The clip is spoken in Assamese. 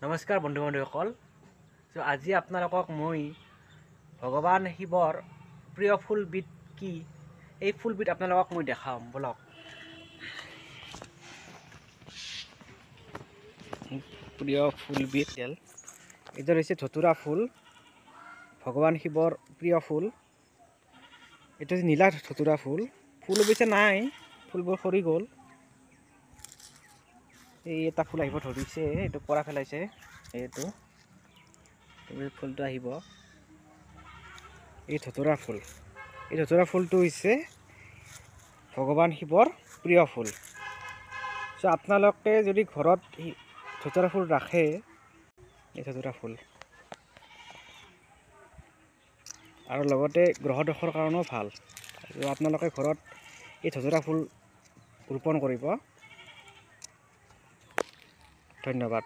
নমস্কাৰ বন্ধু বান্ধৱীসকল। আজি আপোনালোকক মই ভগৱান শিৱৰ প্ৰিয় ফুলবিধ কি এই ফুলবিধ আপোনালোকক মই দেখাম বলক। প্ৰিয় ফুলবিধ এইটো হৈছে ধতুৰা ফুল, ভগৱান শিৱৰ প্ৰিয় ফুল। এইটো হৈছে নীলা ধতুৰা ফুল। ফুল অৱশ্যে নাই, ফুলবোৰ সৰি গ'ল। এই এটা ফুল আহিব ধৰিছে, এইটো পৰা পেলাইছে। এইটো ফুলটো আহিব, এই ধতুৰা ফুল। এই ধতুৰা ফুলটো হৈছে ভগৱান শিৱৰ প্ৰিয় ফুল। আপোনালোকে যদি ঘৰত ধতুৰা ফুল ৰাখে, এই ধতুৰা ফুল আৰু লগতে গ্ৰহ দোষৰ কাৰণেও ভাল। আপোনালোকে ঘৰত এই ধতুৰা ফুল ৰোপণ কৰিব। ধন্যবাদ।